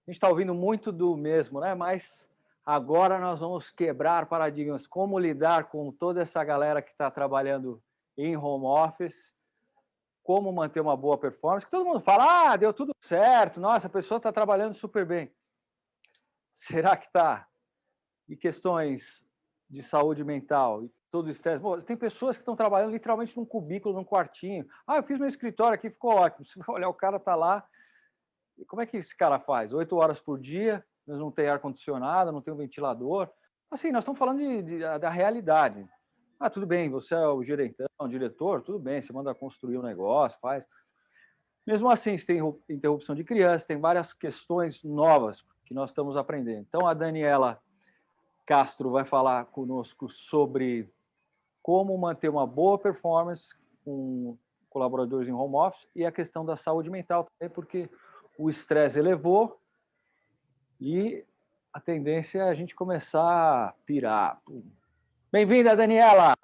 A gente está ouvindo muito do mesmo, né? Mas agora nós vamos quebrar paradigmas. Como lidar com toda essa galera que está trabalhando em home office, como manter uma boa performance, que todo mundo fala, deu tudo certo, nossa, a pessoa está trabalhando super bem. Será que está? E questões de saúde mental, e todo o estresse. Bom, tem pessoas que estão trabalhando literalmente num cubículo, num quartinho. Eu fiz meu escritório aqui, ficou ótimo. Se você olhar, o cara está lá. E como é que esse cara faz? 8 horas por dia, nós não tem ar-condicionado, não tem um ventilador. Assim, nós estamos falando da realidade. Tudo bem, você é o gerentão, o diretor, tudo bem, você manda construir um negócio, faz. Mesmo assim, você tem interrupção de criança, tem várias questões novas que nós estamos aprendendo. Então, a Daniela Castro vai falar conosco sobre como manter uma boa performance com colaboradores em home office e a questão da saúde mental também, porque o estresse elevou e a tendência é a gente começar a pirar. Bem-vinda, Daniela!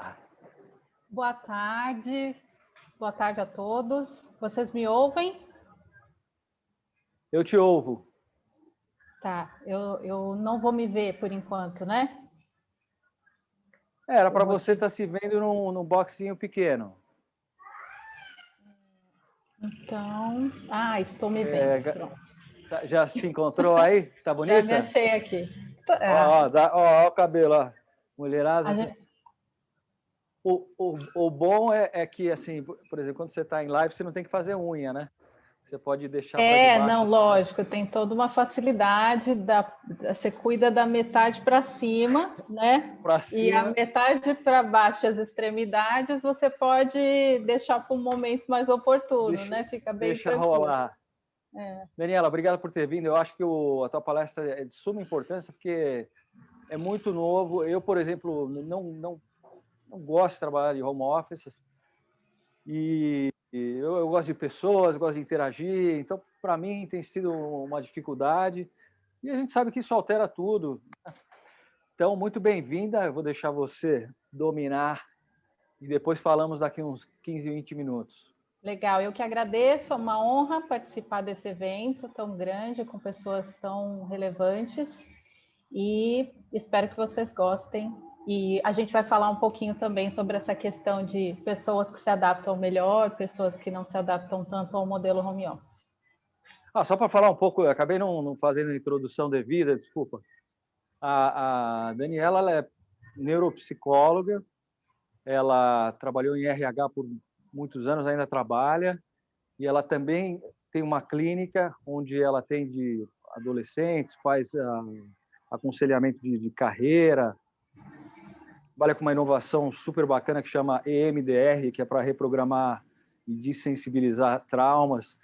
Boa tarde a todos. Vocês me ouvem? Eu te ouvo. Tá, eu não vou me ver por enquanto, né? Era para você estar se vendo num boxinho pequeno. Então, estou me vendo. Pronto. Já se encontrou aí? Tá bonita? Já me achei aqui. Ó, o cabelo, ó. Mulherada. Gente... O bom é que, assim, por exemplo, quando você está em live, você não tem que fazer unha, né? Você pode deixar para debaixo. Não, lógico, tem toda uma facilidade, você cuida da metade para cima, né? Para cima. E a metade para baixo, as extremidades, você pode deixar para um momento mais oportuno, né? Fica bem tranquilo. Rolar. Daniela, obrigado por ter vindo. Eu acho que a tua palestra é de suma importância, porque é muito novo. Eu, por exemplo, não gosto de trabalhar de home office. E eu gosto de pessoas, gosto de interagir. Então, para mim, tem sido uma dificuldade. E a gente sabe que isso altera tudo. Então, muito bem-vinda. Eu vou deixar você dominar e depois falamos daqui uns 15, 20 minutos. Legal, eu que agradeço, é uma honra participar desse evento tão grande, com pessoas tão relevantes, e espero que vocês gostem. E a gente vai falar um pouquinho também sobre essa questão de pessoas que se adaptam melhor, pessoas que não se adaptam tanto ao modelo home office. Só para falar um pouco, eu acabei não fazendo a introdução devida, desculpa. A Daniela, ela é neuropsicóloga, ela trabalhou em RH por muitos anos, ainda trabalha, e ela também tem uma clínica onde ela atende adolescentes, faz aconselhamento de carreira, trabalha com uma inovação super bacana que chama EMDR, que é para reprogramar e desensibilizar traumas.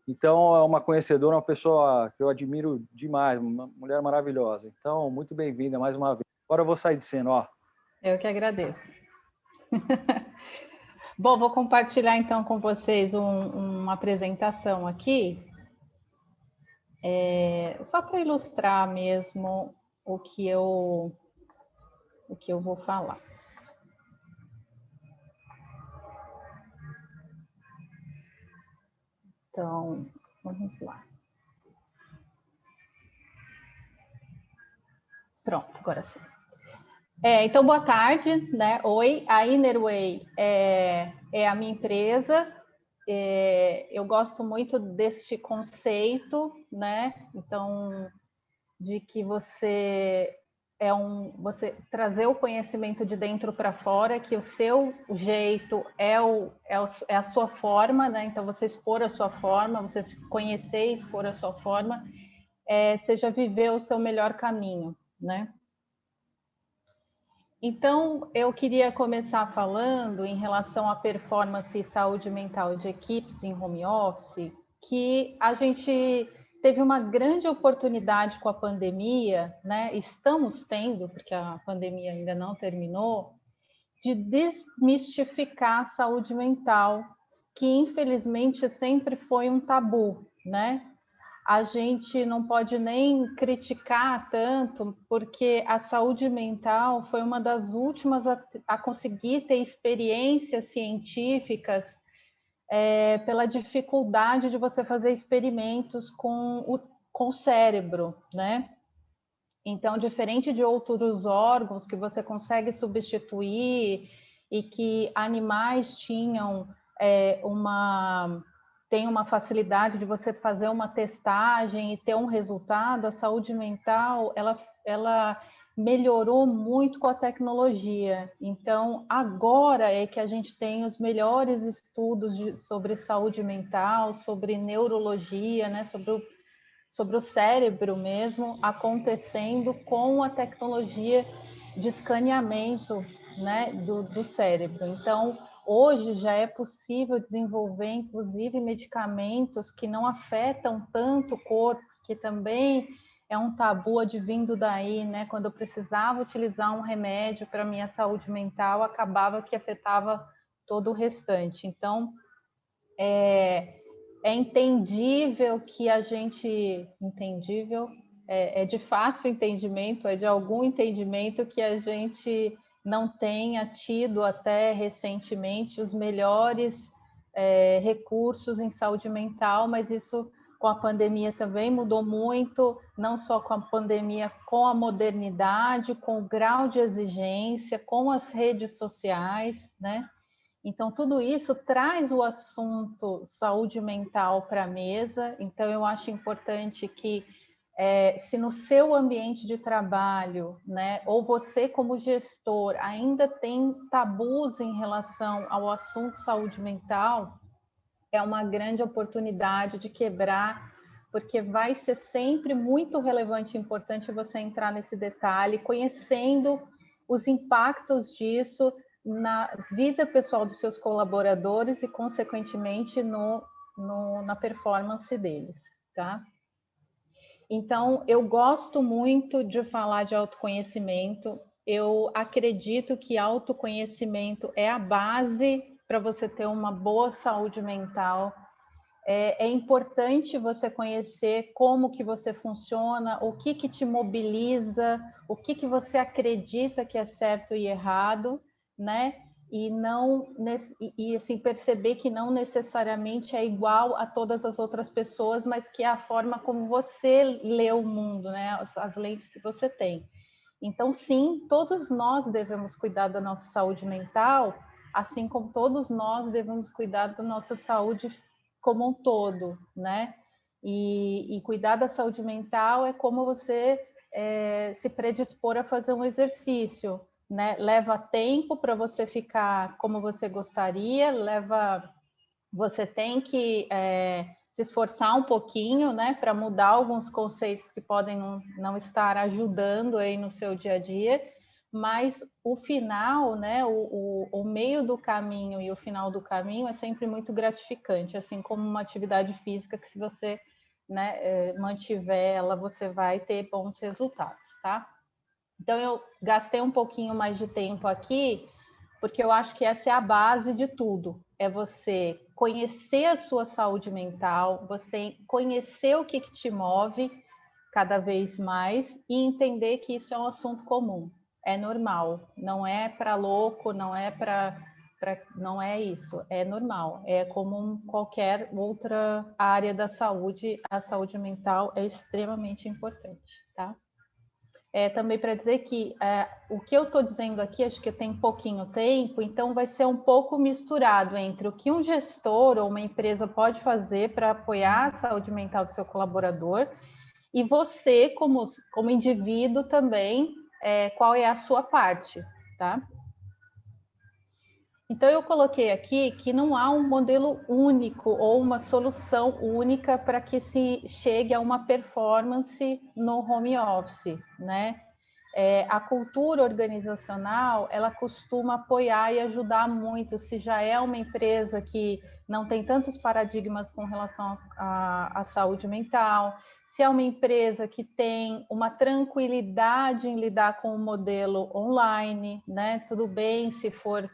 Então, é uma conhecedora, uma pessoa que eu admiro demais, uma mulher maravilhosa. Então, muito bem-vinda mais uma vez. Agora eu vou sair de cena, ó. Eu que agradeço. Bom, vou compartilhar então com vocês uma apresentação aqui, só para ilustrar mesmo o que eu vou falar. Então, vamos lá. Pronto, agora sim. Então, boa tarde, né? Oi, a Innerway é a minha empresa. Eu gosto muito deste conceito, né? Então, de que você trazer o conhecimento de dentro para fora, que o seu jeito é a sua forma, né? Então, você expor a sua forma, você se conhecer e expor a sua forma, seja viver o seu melhor caminho, né? Então, eu queria começar falando em relação à performance e saúde mental de equipes em home office, que a gente teve uma grande oportunidade com a pandemia, né? Estamos tendo, porque a pandemia ainda não terminou, de desmistificar a saúde mental, que infelizmente sempre foi um tabu, né? A gente não pode nem criticar tanto, porque a saúde mental foi uma das últimas a conseguir ter experiências científicas pela dificuldade de você fazer experimentos com com o cérebro, né? Então, diferente de outros órgãos que você consegue substituir e que animais tinham tem uma facilidade de você fazer uma testagem e ter um resultado, a saúde mental, ela melhorou muito com a tecnologia. Então, agora é que a gente tem os melhores estudos sobre saúde mental, sobre neurologia, né, sobre o cérebro mesmo, acontecendo com a tecnologia de escaneamento, né, do cérebro. Então, hoje já é possível desenvolver, inclusive, medicamentos que não afetam tanto o corpo, que também é um tabu advindo daí, né? Quando eu precisava utilizar um remédio para minha saúde mental, acabava que afetava todo o restante. Então, é entendível que a gente... Entendível? É de fácil entendimento, é de algum entendimento que a gente não tenha tido até recentemente os melhores recursos em saúde mental, mas isso com a pandemia também mudou muito, não só com a pandemia, com a modernidade, com o grau de exigência, com as redes sociais, né? Então, tudo isso traz o assunto saúde mental para a mesa. Então, eu acho importante que, se no seu ambiente de trabalho, né, ou você como gestor ainda tem tabus em relação ao assunto saúde mental, é uma grande oportunidade de quebrar, porque vai ser sempre muito relevante e importante você entrar nesse detalhe, conhecendo os impactos disso na vida pessoal dos seus colaboradores e, consequentemente, na performance deles, tá? Então, eu gosto muito de falar de autoconhecimento. Eu acredito que autoconhecimento é a base para você ter uma boa saúde mental. É importante você conhecer como que você funciona, o que te mobiliza, o que você acredita que é certo e errado, né? E assim, perceber que não necessariamente é igual a todas as outras pessoas, mas que é a forma como você lê o mundo, né? As lentes que você tem. Então, sim, todos nós devemos cuidar da nossa saúde mental, assim como todos nós devemos cuidar da nossa saúde como um todo, né? E cuidar da saúde mental é como você se predispor a fazer um exercício, né? Leva tempo para você ficar como você gostaria, você tem que se esforçar um pouquinho, né, para mudar alguns conceitos que podem não estar ajudando aí no seu dia a dia, mas o final, né, o meio do caminho e o final do caminho é sempre muito gratificante, assim como uma atividade física que, se você, né, mantiver ela, você vai ter bons resultados, tá? Então, eu gastei um pouquinho mais de tempo aqui, porque eu acho que essa é a base de tudo. É você conhecer a sua saúde mental, você conhecer o que te move cada vez mais e entender que isso é um assunto comum. É normal, não é para louco, não é não é isso, é normal. É como qualquer outra área da saúde, a saúde mental é extremamente importante, tá? Também para dizer que o que eu estou dizendo aqui, acho que tem pouquinho tempo, então vai ser um pouco misturado entre o que um gestor ou uma empresa pode fazer para apoiar a saúde mental do seu colaborador e você, como indivíduo também, qual é a sua parte, tá? Então, eu coloquei aqui que não há um modelo único ou uma solução única para que se chegue a uma performance no home office, né? A cultura organizacional, ela costuma apoiar e ajudar muito. Se já é uma empresa que não tem tantos paradigmas com relação à saúde mental, se é uma empresa que tem uma tranquilidade em lidar com o modelo online, né? Tudo bem se for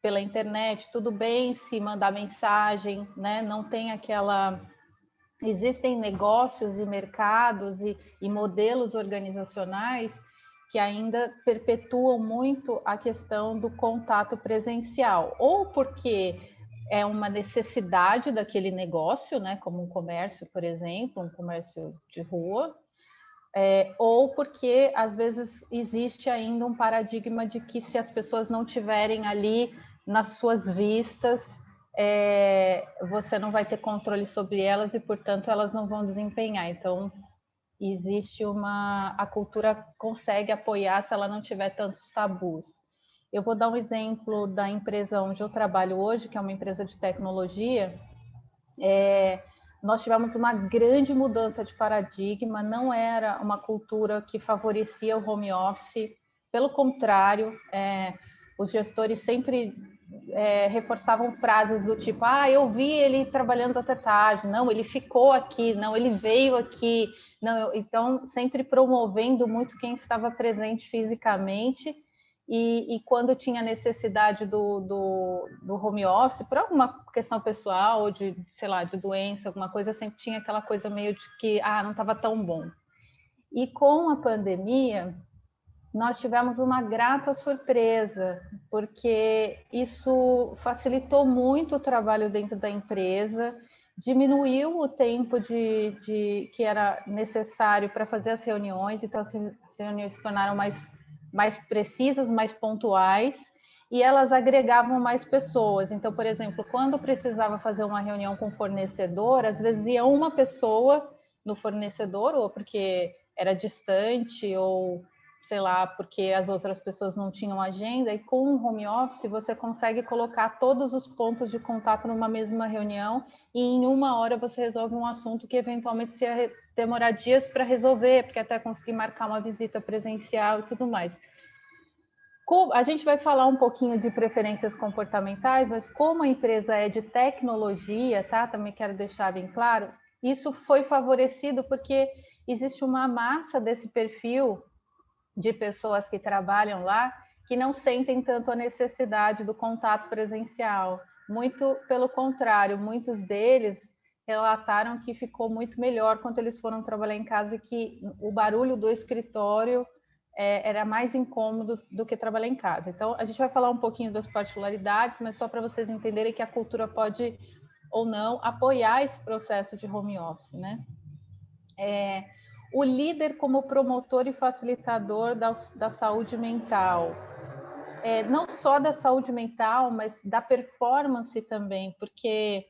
pela internet, tudo bem se mandar mensagem, né? Não tem aquela... Existem negócios e mercados e modelos organizacionais que ainda perpetuam muito a questão do contato presencial, ou porque é uma necessidade daquele negócio, né, como um comércio, por exemplo, um comércio de rua, ou porque às vezes existe ainda um paradigma de que se as pessoas não tiverem ali nas suas vistas, você não vai ter controle sobre elas e, portanto, elas não vão desempenhar. Então, existe a cultura consegue apoiar se ela não tiver tantos tabus. Eu vou dar um exemplo da empresa onde eu trabalho hoje, que é uma empresa de tecnologia. Nós tivemos uma grande mudança de paradigma, não era uma cultura que favorecia o home office, pelo contrário, os gestores sempre reforçavam frases do tipo: eu vi ele trabalhando até tarde, não, ele ficou aqui, não, ele veio aqui, não, então sempre promovendo muito quem estava presente fisicamente. E quando tinha necessidade do home office, por alguma questão pessoal, ou de, sei lá, de doença, alguma coisa, sempre tinha aquela coisa meio de que, não estava tão bom. E com a pandemia, nós tivemos uma grata surpresa, porque isso facilitou muito o trabalho dentro da empresa, diminuiu o tempo que era necessário para fazer as reuniões, então as reuniões se tornaram mais precisas, mais pontuais, e elas agregavam mais pessoas. Então, por exemplo, quando precisava fazer uma reunião com o fornecedor, às vezes ia uma pessoa no fornecedor, ou porque era distante, ou sei lá, porque as outras pessoas não tinham agenda, e com o home office você consegue colocar todos os pontos de contato numa mesma reunião e em uma hora você resolve um assunto que eventualmente se ia demorar dias para resolver, porque até conseguir marcar uma visita presencial e tudo mais. A gente vai falar um pouquinho de preferências comportamentais, mas como a empresa é de tecnologia, tá? Também quero deixar bem claro, isso foi favorecido porque existe uma massa desse perfil de pessoas que trabalham lá que não sentem tanto a necessidade do contato presencial. Muito pelo contrário, muitos deles relataram que ficou muito melhor quando eles foram trabalhar em casa e que o barulho do escritório era mais incômodo do que trabalhar em casa. Então, a gente vai falar um pouquinho das particularidades, mas só para vocês entenderem que a cultura pode ou não apoiar esse processo de home office, né? O líder como promotor e facilitador da saúde mental. Não só da saúde mental, mas da performance também, porque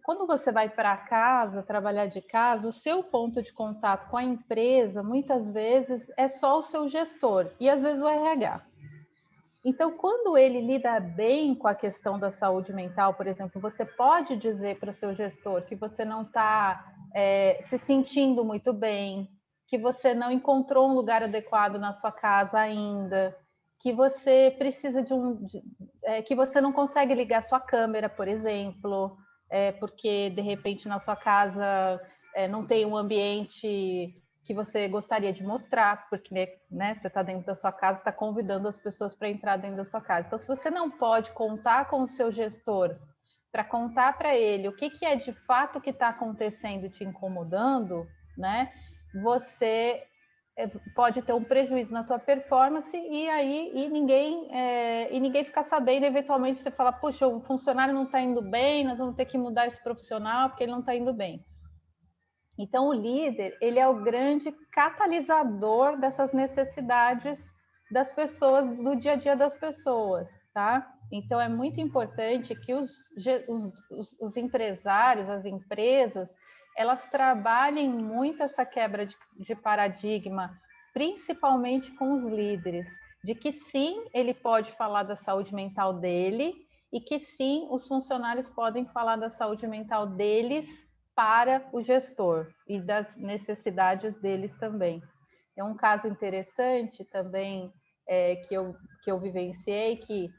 quando você vai para casa, trabalhar de casa, o seu ponto de contato com a empresa, muitas vezes, é só o seu gestor, e às vezes o RH. Então, quando ele lida bem com a questão da saúde mental, por exemplo, você pode dizer para o seu gestor que você não está se sentindo muito bem, que você não encontrou um lugar adequado na sua casa ainda, que você precisa que você não consegue ligar sua câmera, por exemplo, porque de repente na sua casa não tem um ambiente que você gostaria de mostrar, porque né, você está dentro da sua casa, está convidando as pessoas para entrar dentro da sua casa. Então, se você não pode contar com o seu gestor para contar para ele o que é de fato que está acontecendo e te incomodando, né, você pode ter um prejuízo na tua performance e ninguém ficar sabendo. Eventualmente você fala: puxa, o funcionário não está indo bem, nós vamos ter que mudar esse profissional porque ele não está indo bem. Então, o líder, ele é o grande catalisador dessas necessidades das pessoas, do dia a dia das pessoas, tá? Então, é muito importante que os empresários, as empresas, elas trabalhem muito essa quebra de paradigma, principalmente com os líderes, de que sim, ele pode falar da saúde mental dele e que sim, os funcionários podem falar da saúde mental deles para o gestor e das necessidades deles também. É um caso interessante também que eu vivenciei, que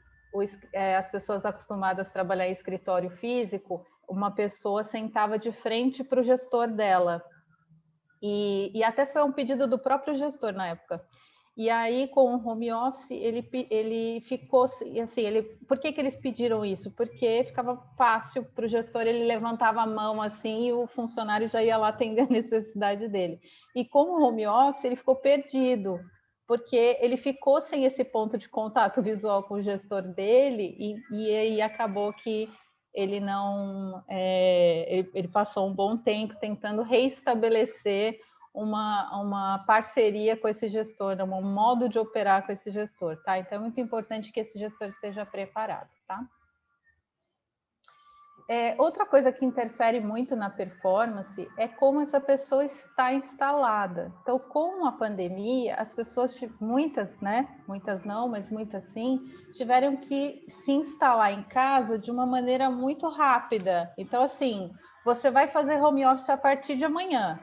as pessoas acostumadas a trabalhar em escritório físico, uma pessoa sentava de frente para o gestor dela. E até foi um pedido do próprio gestor na época. E aí, com o home office, ele ficou assim, por que eles pediram isso? Porque ficava fácil para o gestor, ele levantava a mão assim e o funcionário já ia lá atender a necessidade dele. E com o home office, ele ficou perdido, porque ele ficou sem esse ponto de contato visual com o gestor dele e acabou que ele não, ele passou um bom tempo tentando reestabelecer uma parceria com esse gestor, um modo de operar com esse gestor, tá? Então é muito importante que esse gestor esteja preparado, tá? Outra coisa que interfere muito na performance é como essa pessoa está instalada. Então, com a pandemia, as pessoas, muitas, né? Muitas não, mas muitas sim, tiveram que se instalar em casa de uma maneira muito rápida. Então, assim, você vai fazer home office a partir de amanhã.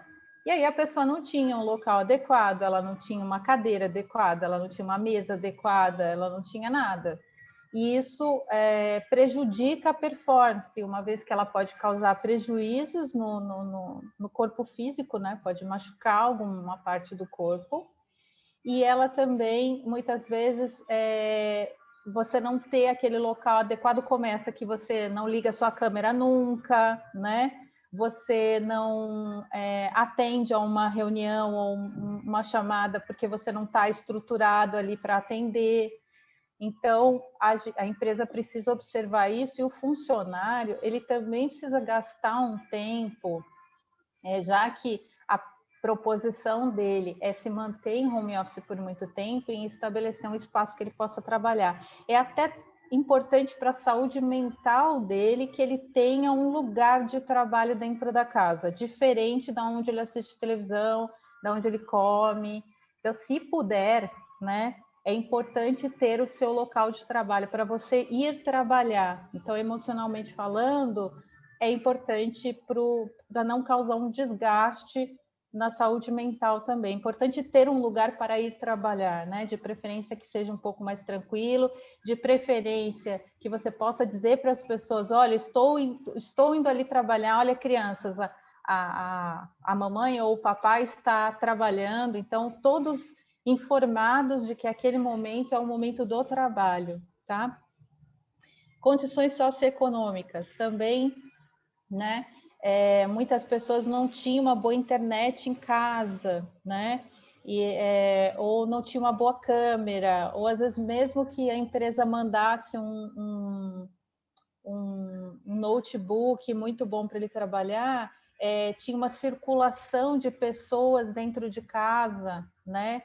E aí a pessoa não tinha um local adequado, ela não tinha uma cadeira adequada, ela não tinha uma mesa adequada, ela não tinha nada. E isso prejudica a performance, uma vez que ela pode causar prejuízos no corpo físico, né? Pode machucar alguma parte do corpo. E ela também, muitas vezes, você não ter aquele local adequado, começa que você não liga a sua câmera nunca, né? Você não atende a uma reunião ou uma chamada porque você não está estruturado ali para atender. Então, a empresa precisa observar isso e o funcionário, ele também precisa gastar um tempo, já que a proposição dele é se manter em home office por muito tempo e estabelecer um espaço que ele possa trabalhar. É até importante para a saúde mental dele que ele tenha um lugar de trabalho dentro da casa, diferente da onde ele assiste televisão, da onde ele come. Então, se puder, né, é importante ter o seu local de trabalho para você ir trabalhar. Então, emocionalmente falando, é importante para não causar um desgaste na saúde mental também. É importante ter um lugar para ir trabalhar, né? De preferência que seja um pouco mais tranquilo, de preferência que você possa dizer para as pessoas, olha, estou indo ali trabalhar, olha, crianças, a mamãe ou o papai está trabalhando, então todos informados de que aquele momento é o momento do trabalho, tá? Condições socioeconômicas também, né? Muitas pessoas não tinham uma boa internet em casa, né? Ou não tinha uma boa câmera, ou às vezes mesmo que a empresa mandasse um notebook muito bom para ele trabalhar, tinha uma circulação de pessoas dentro de casa, né?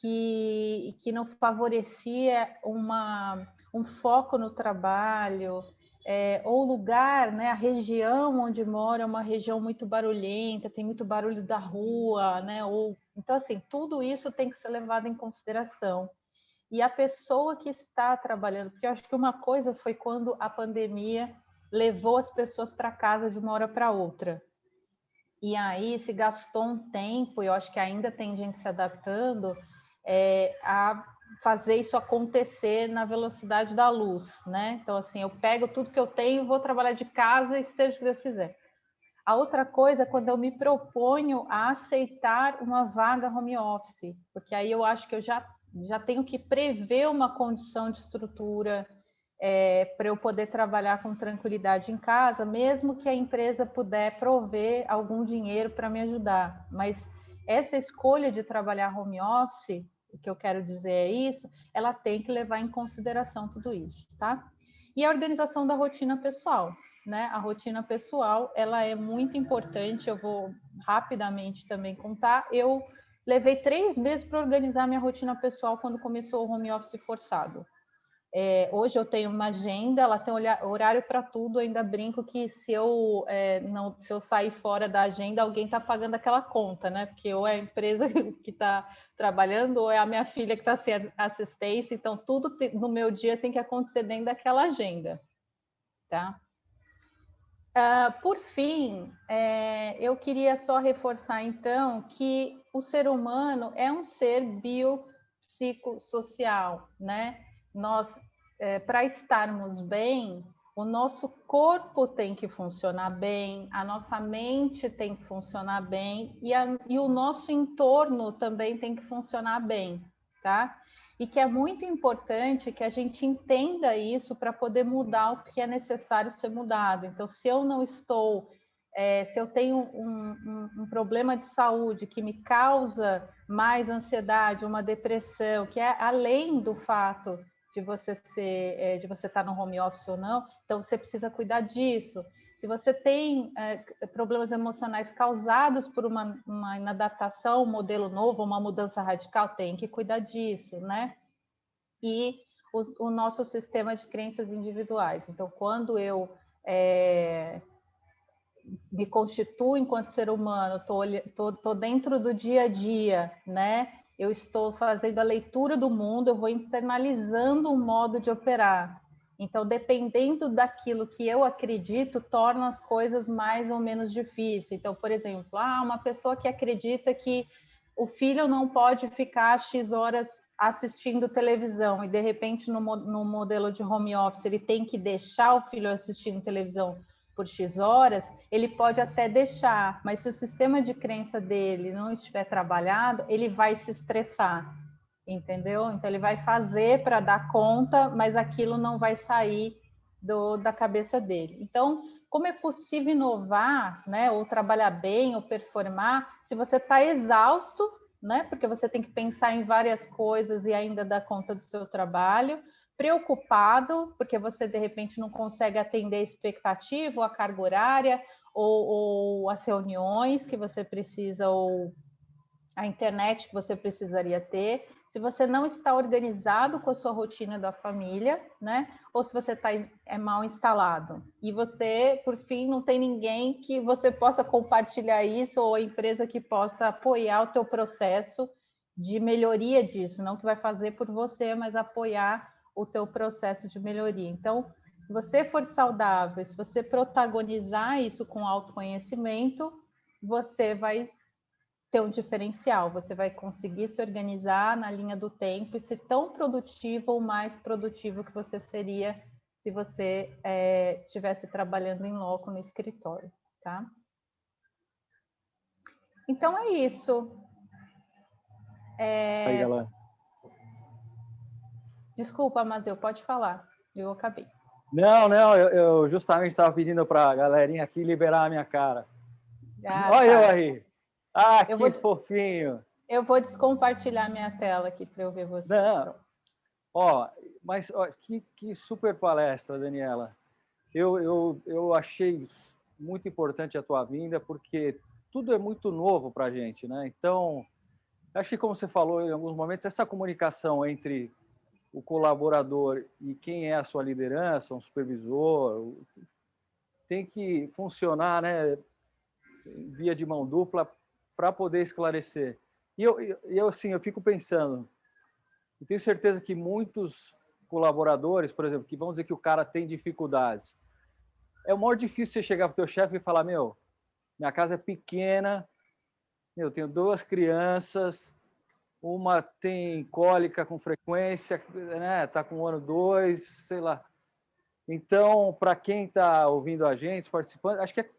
Que não favorecia um foco no trabalho, ou o lugar, né, a região onde mora é uma região muito barulhenta, tem muito barulho da rua, né? Então, assim, tudo isso tem que ser levado em consideração. E a pessoa que está trabalhando, porque eu acho que uma coisa foi quando a pandemia levou as pessoas para casa de uma hora para outra. E aí se gastou um tempo, eu acho que ainda tem gente se adaptando, a fazer isso acontecer na velocidade da luz, né? Então, assim, eu pego tudo que eu tenho, vou trabalhar de casa e seja o que Deus quiser. A outra coisa é quando eu me proponho a aceitar uma vaga home office, porque aí eu acho que eu já tenho que prever uma condição de estrutura para eu poder trabalhar com tranquilidade em casa, mesmo que a empresa puder prover algum dinheiro para me ajudar. Mas essa escolha de trabalhar home office, o que eu quero dizer é isso, ela tem que levar em consideração tudo isso, tá? E a organização da rotina pessoal, né? A rotina pessoal, ela é muito importante, eu vou rapidamente também contar. Eu levei 3 meses para organizar minha rotina pessoal quando começou o home office forçado. Hoje eu tenho uma agenda, ela tem horário para tudo, ainda brinco que se eu sair fora da agenda, alguém está pagando aquela conta, né? Porque ou é a empresa que está trabalhando, ou é a minha filha que está sem assistência, então tudo no meu dia tem que acontecer dentro daquela agenda, tá? Por fim, eu queria só reforçar então que o ser humano é um ser biopsicossocial, né? Nós, para estarmos bem, o nosso corpo tem que funcionar bem, a nossa mente tem que funcionar bem e o nosso entorno também tem que funcionar bem, tá? E que é muito importante que a gente entenda isso para poder mudar o que é necessário ser mudado. Então, se eu não estou, se eu tenho um problema de saúde que me causa mais ansiedade, uma depressão, que é além do fato de você de você estar no home office ou não, então você precisa cuidar disso. Se você tem problemas emocionais causados por uma inadaptação, um modelo novo, uma mudança radical, tem que cuidar disso, né? E o nosso sistema de crenças individuais. Então, quando eu me constituo enquanto ser humano, tô dentro do dia a dia, né? Eu estou fazendo a leitura do mundo, eu vou internalizando um modo de operar. Então, dependendo daquilo que eu acredito, torna as coisas mais ou menos difíceis. Então, por exemplo, uma pessoa que acredita que o filho não pode ficar X horas assistindo televisão e, de repente, no modelo de home office, ele tem que deixar o filho assistindo televisão por X horas, ele pode até deixar, mas se o sistema de crença dele não estiver trabalhado, ele vai se estressar, entendeu? Então ele vai fazer para dar conta, mas aquilo não vai sair da cabeça dele. Então, como é possível inovar, né, ou trabalhar bem, ou performar, se você está exausto, né, porque você tem que pensar em várias coisas e ainda dar conta do seu trabalho, preocupado, porque você de repente não consegue atender a expectativa, ou a carga horária, ou as reuniões que você precisa, ou a internet que você precisaria ter, se você não está organizado com a sua rotina da família, né? Ou se você está mal instalado. E você, por fim, não tem ninguém que você possa compartilhar isso, ou a empresa que possa apoiar o teu processo de melhoria disso, não que vai fazer por você, mas apoiar o teu processo de melhoria. Então, se você for saudável, se você protagonizar isso com autoconhecimento, você vai ter um diferencial, você vai conseguir se organizar na linha do tempo e ser tão produtivo ou mais produtivo que você seria se você estivesse trabalhando em loco no escritório, tá? Então é isso. Aí, galera. Desculpa, Mazeu, pode falar. Eu acabei. Não, eu justamente estava pedindo para a galerinha aqui liberar a minha cara. Olha eu aí. Que fofinho. Eu vou descompartilhar minha tela aqui para eu ver você. Não. Mas que super palestra, Daniela. Eu achei muito importante a tua vinda, porque tudo é muito novo para a gente, né? Então, acho que, como você falou em alguns momentos, essa comunicação entre o colaborador e quem é a sua liderança, um supervisor, tem que funcionar, né, via de mão dupla para poder esclarecer. E eu fico pensando, eu tenho certeza que muitos colaboradores, por exemplo, que vão dizer que o cara tem dificuldades, é o maior difícil você chegar para o teu chefe e falar, minha casa é pequena, eu tenho 2 crianças, uma tem cólica com frequência, né? Tá com 1 ano 2, sei lá. Então, para quem está ouvindo a gente, participando, acho que é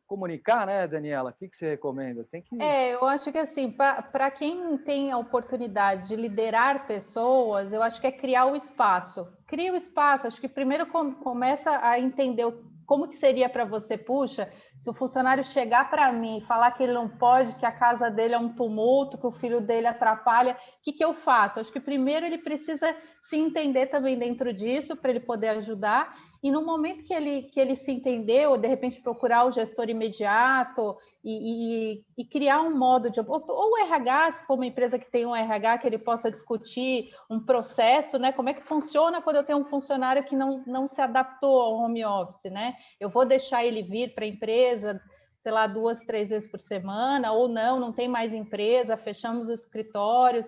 comunicar, né, Daniela? O que você recomenda? Tem que... eu acho que assim, para quem tem a oportunidade de liderar pessoas, eu acho que é criar o espaço. Cria o espaço, acho que primeiro começa a entender como que seria para você, puxa, se o funcionário chegar para mim e falar que ele não pode, que a casa dele é um tumulto, que o filho dele atrapalha, o que eu faço? Acho que primeiro ele precisa se entender também dentro disso, para ele poder ajudar, e no momento que ele se entendeu, de repente procurar o gestor imediato e criar um modo de... Ou o RH, se for uma empresa que tem um RH, que ele possa discutir um processo, né? Como é que funciona quando eu tenho um funcionário que não se adaptou ao home office, né? Eu vou deixar ele vir para a empresa, sei lá, 2, 3 vezes por semana, ou não tem mais empresa, fechamos os escritórios,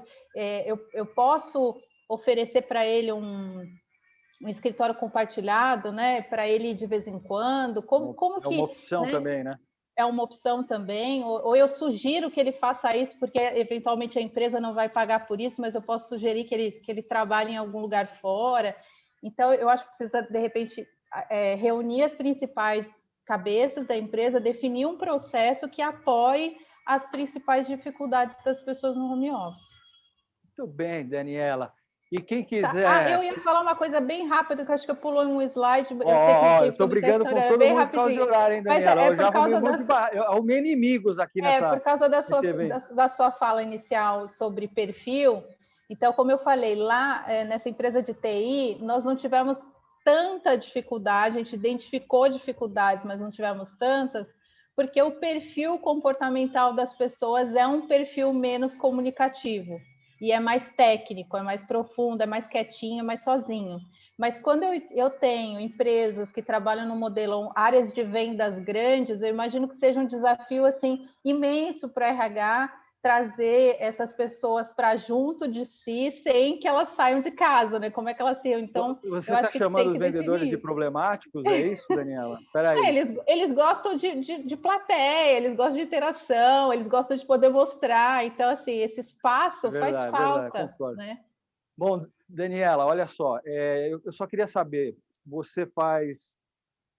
eu posso oferecer para ele um escritório compartilhado, né, para ele de vez em quando, como que... É uma opção, né, também, né? É uma opção também, ou eu sugiro que ele faça isso, porque eventualmente a empresa não vai pagar por isso, mas eu posso sugerir que ele trabalhe em algum lugar fora. Então, eu acho que precisa, de repente, reunir as principais cabeças da empresa, definir um processo que apoie as principais dificuldades das pessoas no home office. Muito bem, Daniela. E quem quiser... eu ia falar uma coisa bem rápida, que eu acho que eu pulou em um slide. Eu estou brigando com todo mundo por causa de horário, hein, Daniela? Eu já arrumei inimigos aqui nessa... por causa da sua fala inicial sobre perfil, Então, como eu falei, lá nessa empresa de TI, nós não tivemos tanta dificuldade, a gente identificou dificuldades, mas não tivemos tantas, porque o perfil comportamental das pessoas é um perfil menos comunicativo e é mais técnico, é mais profundo, é mais quietinho, é mais sozinho. Mas quando eu tenho empresas que trabalham no modelo áreas de vendas grandes, eu imagino que seja um desafio assim imenso para o RH trazer essas pessoas para junto de si sem que elas saiam de casa, né? Como é que elas saiam? Então, Você eu está acho que tem chamando os que vendedores de definir. problemáticos, é isso, Daniela? Espera aí. Eles gostam de plateia, eles gostam de interação, eles gostam de poder mostrar. Então, assim, esse espaço faz Verdade, falta, concordo. né? Bom, Daniela, olha só, eu só queria saber, você faz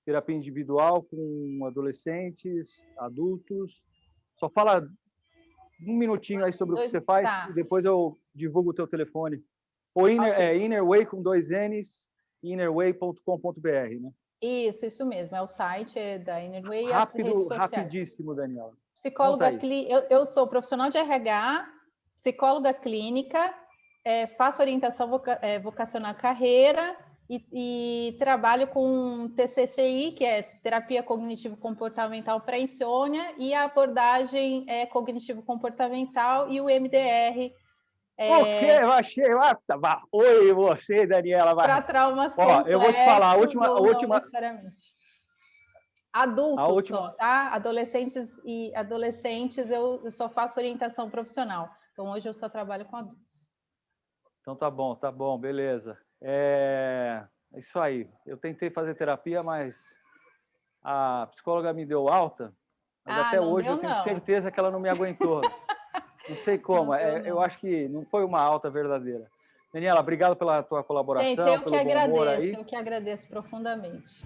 terapia individual com adolescentes, adultos? Só fala um minutinho aí sobre o que você faz e Tá. depois eu divulgo o teu telefone. O Ok. Innerway com 2 N's, innerway.com.br, né? Isso mesmo. É o site da Innerway e as redes Rápido, sociais. rapidíssimo, Daniela. Conta Psicóloga aí. clínica, eu sou profissional de RH, psicóloga clínica, faço orientação vocacional carreira e trabalho com TCCI, que é terapia cognitivo-comportamental para insônia, e a abordagem cognitivo-comportamental e o MDR O que? Achei. Oi, você, Daniela. para traumas Ó, eu vou te falar, complexos ou não necessariamente. a Adultos última. só, tá? Adolescentes eu só faço orientação profissional. Então hoje eu só trabalho com adultos. Então tá bom, beleza. É isso aí. Eu tentei fazer terapia, mas a psicóloga me deu alta, mas Ah, até não hoje eu deu tenho não. certeza que ela não me aguentou. Não sei como, Não deu eu não. acho que não foi uma alta verdadeira. Daniela, obrigado pela tua Gente, colaboração, pelo bom humor aí. eu que agradeço profundamente.